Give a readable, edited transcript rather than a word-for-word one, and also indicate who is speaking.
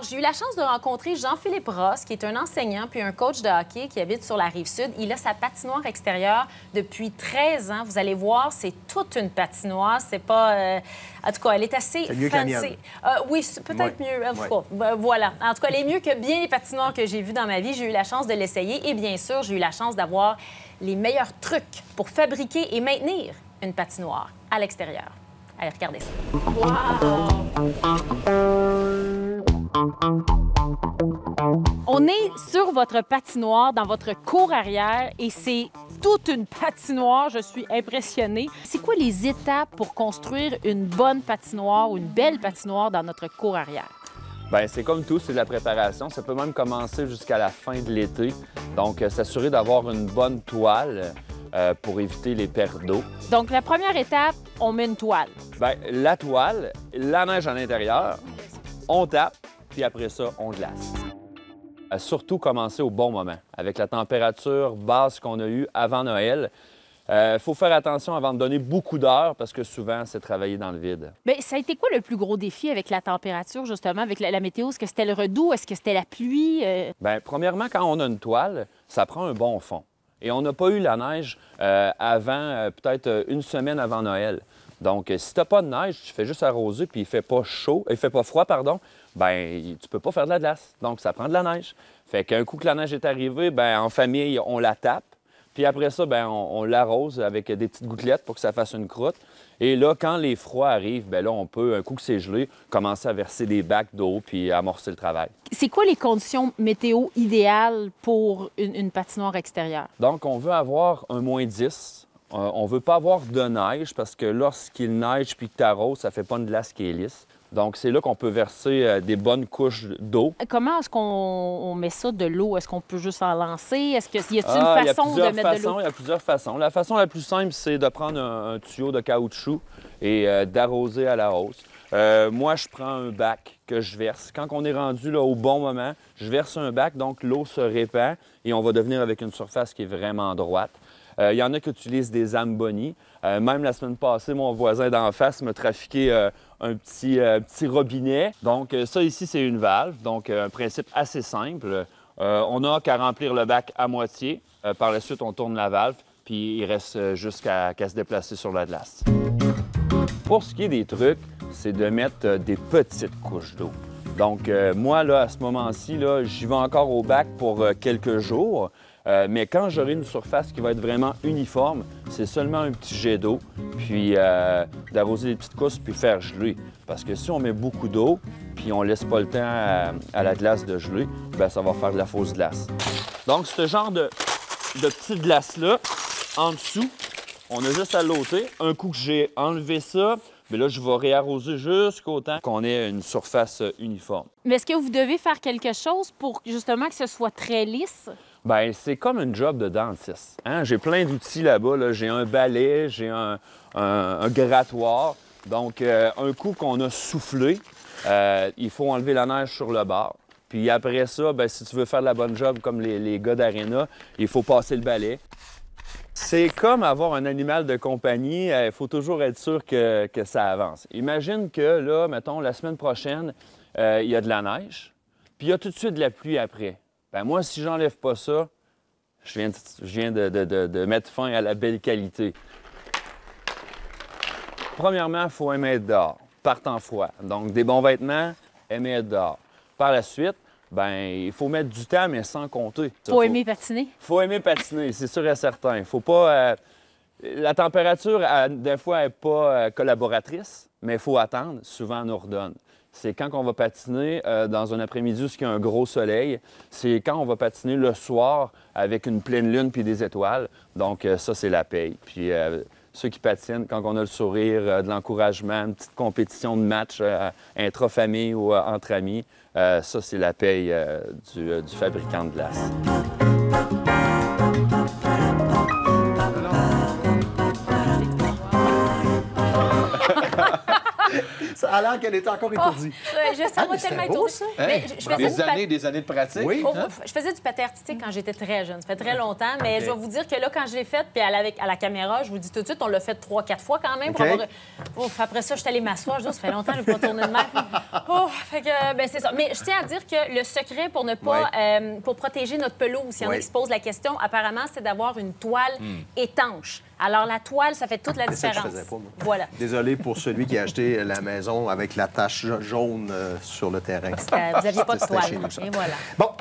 Speaker 1: J'ai eu la chance de rencontrer Jean-Philippe Ross, qui est un enseignant puis un coach de hockey qui habite sur la Rive-Sud. Il a sa patinoire extérieure depuis 13 ans. Vous allez voir, c'est toute une patinoire. C'est pas... En tout cas, elle est assez fancy. Oui, peut-être mieux. Voilà. En tout cas, elle est mieux que bien les patinoires que j'ai vues dans ma vie. J'ai eu la chance de l'essayer et bien sûr, j'ai eu la chance d'avoir les meilleurs trucs pour fabriquer et maintenir une patinoire à l'extérieur. Allez, regardez ça. Wow! On est sur votre patinoire, dans votre cour arrière, et c'est toute une patinoire. Je suis impressionnée. C'est quoi les étapes pour construire une bonne patinoire ou une belle patinoire dans notre cour arrière?
Speaker 2: Bien, c'est comme tout, c'est de la préparation. Ça peut même commencer jusqu'à la fin de l'été. Donc, s'assurer d'avoir une bonne toile pour éviter les pertes d'eau.
Speaker 1: Donc, la première étape, on met une toile.
Speaker 2: Bien, la toile, la neige à l'intérieur, on tape, puis après ça, on glace. Surtout commencer au bon moment, avec la température basse qu'on a eue avant Noël. Il faut faire attention avant de donner beaucoup d'heures parce que souvent, c'est travailler dans le vide.
Speaker 1: Bien, ça a été quoi le plus gros défi avec la température, justement, avec la météo? Est-ce que c'était le redoux? Est-ce que c'était la pluie?
Speaker 2: Bien, premièrement, quand on a une toile, ça prend un bon fond. Et on n'a pas eu la neige avant, peut-être une semaine avant Noël. Donc, si tu n'as pas de neige, tu fais juste arroser puis il fait pas chaud, il fait pas froid, pardon, bien, tu peux pas faire de la glace. Donc, ça prend de la neige. Fait qu'un coup que la neige est arrivée, bien, en famille, on la tape. Puis après ça, bien, on l'arrose avec des petites gouttelettes pour que ça fasse une croûte. Et là, quand les froids arrivent, bien là, on peut, un coup que c'est gelé, commencer à verser des bacs d'eau puis amorcer le travail. C'est
Speaker 1: quoi les conditions météo idéales pour une patinoire extérieure?
Speaker 2: Donc, on veut avoir un -10. On ne veut pas avoir de neige parce que lorsqu'il neige puis que tu arroses, ça ne fait pas une glace qui est lisse. Donc, c'est là qu'on peut verser des bonnes couches d'eau.
Speaker 1: Comment est-ce qu'on met ça de l'eau? Est-ce qu'on peut juste en lancer? Est-ce qu'il y a une façon de mettre de l'eau?
Speaker 2: Il y a plusieurs façons. La façon la plus simple, c'est de prendre un tuyau de caoutchouc et d'arroser à la hausse. Moi, je prends un bac que je verse. Quand on est rendu là, au bon moment, je verse un bac, donc l'eau se répand et on va devenir avec une surface qui est vraiment droite. Il y en a qui utilisent des Zamboni. Même la semaine passée, mon voisin d'en face m'a trafiqué un petit robinet. Donc ça ici, c'est une valve. Donc un principe assez simple. On n'a qu'à remplir le bac à moitié. Par la suite, on tourne la valve, puis il reste juste qu'à se déplacer sur la glace. Pour ce qui est des trucs, c'est de mettre des petites couches d'eau. Donc moi, là, à ce moment-ci, j'y vais encore au bac pour quelques jours. Mais quand j'aurai une surface qui va être vraiment uniforme, c'est seulement un petit jet d'eau, puis d'arroser les petites cousses, puis faire geler. Parce que si on met beaucoup d'eau, puis on laisse pas le temps à la glace de geler, bien, ça va faire de la fausse glace. Donc, ce genre de petite glace-là, en dessous, on a juste à l'ôter. Un coup que j'ai enlevé ça, bien là, je vais réarroser jusqu'au temps qu'on ait une surface uniforme.
Speaker 1: Mais est-ce que vous devez faire quelque chose pour justement que ce soit très lisse?
Speaker 2: Bien, c'est comme un job de dentiste. Hein? J'ai plein d'outils là-bas. Là. J'ai un balai, j'ai un grattoir. Donc, un coup qu'on a soufflé, il faut enlever la neige sur le bord. Puis après ça, bien, si tu veux faire de la bonne job comme les gars d'Arena, il faut passer le balai. C'est comme avoir un animal de compagnie. Il faut toujours être sûr que ça avance. Imagine que, là, mettons, la semaine prochaine, il y a de la neige, puis il y a tout de suite de la pluie après. Bien, moi, si j'enlève pas ça, je viens de mettre fin à la belle qualité. Premièrement, il faut aimer être dehors, par temps froid. Donc, des bons vêtements, aimer être dehors. Par la suite, bien, il faut mettre du temps, mais sans compter.
Speaker 1: Faut aimer patiner?
Speaker 2: Il faut aimer patiner, c'est sûr et certain. Il faut pas... la température, des fois, n'est pas collaboratrice, mais il faut attendre. Souvent, on nous redonne. C'est quand on va patiner dans un après-midi où il y a un gros soleil. C'est quand on va patiner le soir avec une pleine lune puis des étoiles. Donc, ça, c'est la paye. Puis, ceux qui patinent, quand on a le sourire, de l'encouragement, une petite compétition de match intra-famille ou entre amis, ça, c'est la paye du fabricant de glace.
Speaker 3: Ça Ça a l'air qu'elle était encore étourdie.
Speaker 1: Ça m'a
Speaker 3: mais
Speaker 1: tellement
Speaker 3: c'était beau,
Speaker 1: étourdie.
Speaker 3: ça.
Speaker 1: Mais je faisais
Speaker 4: Des années de pratique.
Speaker 3: Oui.
Speaker 1: Je faisais du patin artistique quand j'étais très jeune. Ça fait très longtemps, mais je vais vous dire que là, quand je l'ai fait, puis à la caméra, je vous dis tout de suite, on l'a fait 3-4 fois quand même.
Speaker 3: OK.
Speaker 1: Pour avoir... Ouf, après ça, je suis allée m'asseoir. Je dis, ça fait longtemps que je n'ai pas tourné de même. Oh, fait que, ben, c'est ça. Mais je tiens à dire que le secret pour ne pas... pour protéger notre pelouse, s'il y en a qui se posent la question, apparemment, c'est d'avoir une toile étanche. Alors, la toile, ça fait toute la
Speaker 3: C'est ça que je
Speaker 1: différence.
Speaker 3: faisais pas, moi.
Speaker 1: Voilà.
Speaker 3: Désolé pour celui qui a acheté la maison avec la tache jaune sur le terrain.
Speaker 1: Vous n'aviez pas de
Speaker 3: C'était
Speaker 1: toile.
Speaker 3: chez nous, ça.
Speaker 1: Et voilà.
Speaker 3: Bon,